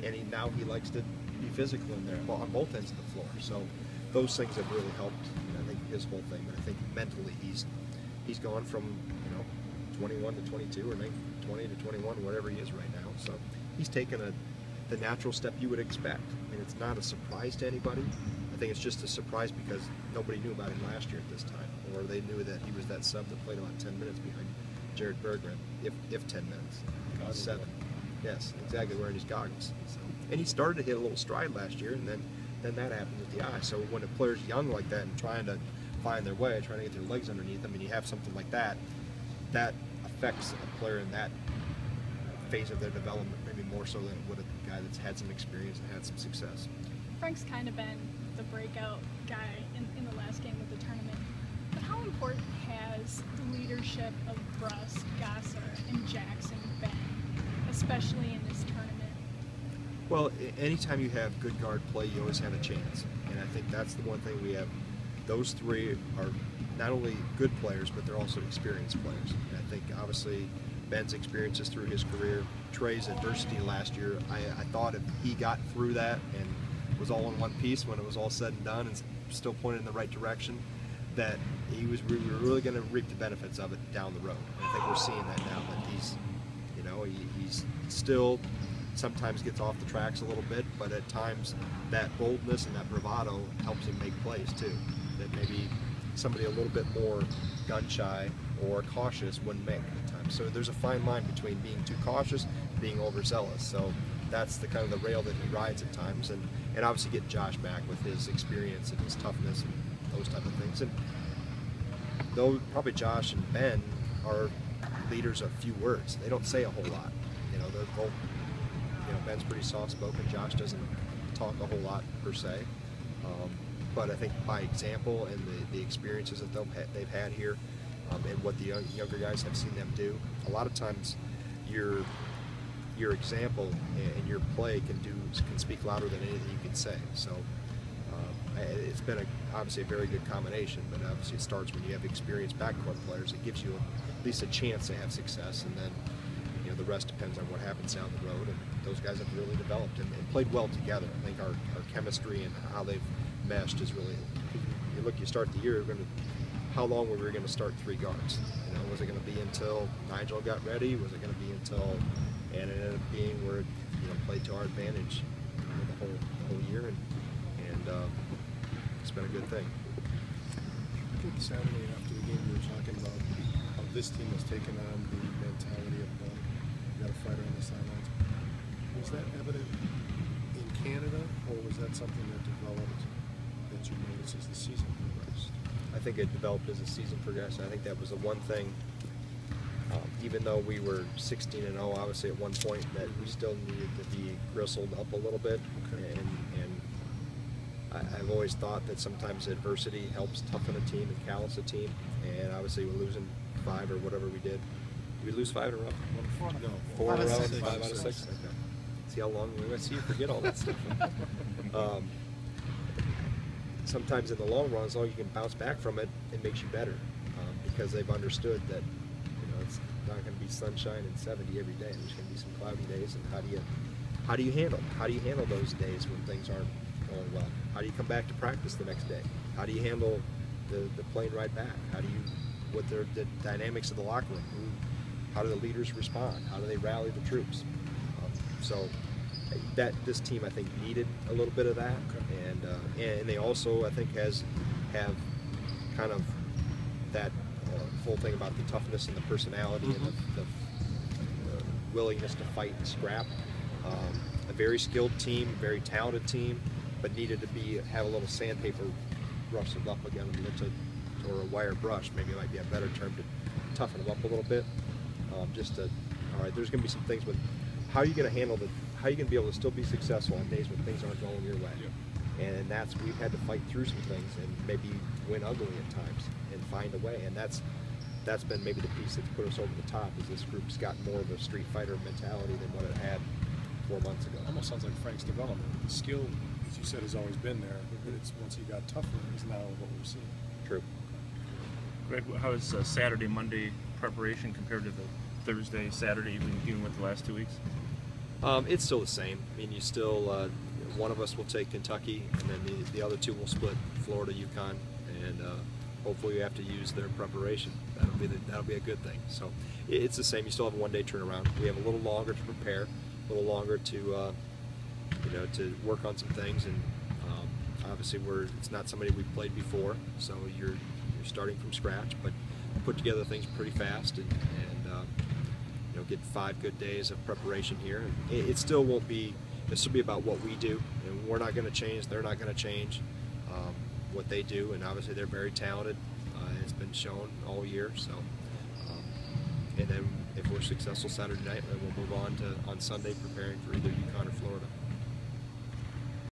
and now he likes to be physical in there on both ends of the floor. So those things have really helped. I think his whole thing. But I think mentally he's gone from 21 to 22 or 20 to 21, whatever he is right now. So he's taken the natural step you would expect. I mean, it's not a surprise to anybody. I think it's just a surprise because nobody knew about him last year at this time, or they knew that he was that sub that played about 10 minutes behind Jared Berggren, if 10 minutes, 7. Yes, exactly, wearing his goggles. So, and he started to hit a little stride last year, and then that happened with the eye. So when a player's young like that and trying to find their way, trying to get their legs underneath them, and you have something like that, that affects a player in that phase of their development maybe more so than it would a guy that's had some experience and had some success. Frank's kind of been the breakout guy in the last game of the tournament. But how important has the leadership of Bruss, Gasser, and Jackson been, especially in this tournament? Well, anytime you have good guard play, you always have a chance. And I think that's the one thing we have. Those three are not only good players, but they're also experienced players. And I think, obviously, Ben's experiences through his career, Trey's adversity last year, I thought if he got through that and was all in one piece when it was all said and done and still pointed in the right direction, that we were really going to reap the benefits of it down the road. And I think we're seeing that now, that he's still sometimes gets off the tracks a little bit, but at times that boldness and that bravado helps him make plays too, that maybe somebody a little bit more gun shy or cautious wouldn't make at times. So there's a fine line between being too cautious and being overzealous. So that's the kind of the rail that he rides at times, and obviously get Josh back with his experience and his toughness and those type of things. And though probably Josh and Ben are leaders of few words, they don't say a whole lot. They're both, Ben's pretty soft-spoken. Josh doesn't talk a whole lot per se. But I think by example and the experiences that they've had here, and what the younger guys have seen them do, a lot of times your example and your play can speak louder than anything you can say. So it's been obviously a very good combination, but obviously it starts when you have experienced backcourt players. It gives you at least a chance to have success, and then the rest depends on what happens down the road. And those guys have really developed and played well together. I think our chemistry and how they've meshed is really. You start the year, how long were we going to start 3 guards? Was it going to be until Nigel got ready? Was it going to be until? And it ended up being where it played to our advantage the whole year, and it's been a good thing. I think Saturday after the game we were talking about how this team has taken on the mentality of you got a fighter on the sidelines. Was that evident in Canada, or was that something that developed that you noticed as the season progressed? I think it developed as the season progressed. I think that was the one thing. Even though we were 16-0, obviously at one point, that we still needed to be bristled up a little bit. Okay. And I've always thought that sometimes adversity helps toughen a team and callous a team. And obviously we're losing 5 or whatever we did. Did we lose 5 in a row? 4 in a row. 5 out of 6. Okay. See how long we went. See, you forget all that stuff. Sometimes in the long run, as long as you can bounce back from it, it makes you better, because they've understood that it's not going to be sunshine and 70 every day. There's going to be some cloudy days, and how do you handle those days when things aren't going well? How do you come back to practice the next day? How do you handle the plane ride back? What the dynamics of the locker room? How do the leaders respond? How do they rally the troops? So that this team, I think, needed a little bit of that, and they also, I think, have kind of that whole thing about the toughness and the personality and the willingness to fight and scrap. A very skilled team, very talented team, but needed to have a little sandpaper rustled up again, or a wire brush, maybe it might be a better term, to toughen them up a little bit. All right, there's going to be some things with how are you going to handle how are you going to be able to still be successful on days when things aren't going your way? Yeah. And we've had to fight through some things and maybe win ugly at times and find a way. And that's been maybe the piece that's put us over the top, is this group's got more of a street fighter mentality than what it had 4 months ago. Almost sounds like Frank's development. The skill, as you said, has always been there, but it's once he got tougher is now what we're seeing. True. Greg, how is Saturday, Monday preparation compared to the Thursday, Saturday, even with the last 2 weeks? It's still the same. I mean, you still one of us will take Kentucky, and then the other two will split Florida, UConn, and hopefully we have to use their preparation. That'll be a good thing. So it's the same. You still have a one-day turnaround. We have a little longer to prepare, a little longer to to work on some things, and obviously it's not somebody we've played before, so you're starting from scratch, but put together things pretty fast, and get 5 good days of preparation here. And it still won't be. This will be about what we do, and we're not going to change. They're not going to change what they do, and obviously they're very talented. It's been shown all year. So, and then if we're successful Saturday night, then we'll move on to Sunday preparing for either UConn or Florida.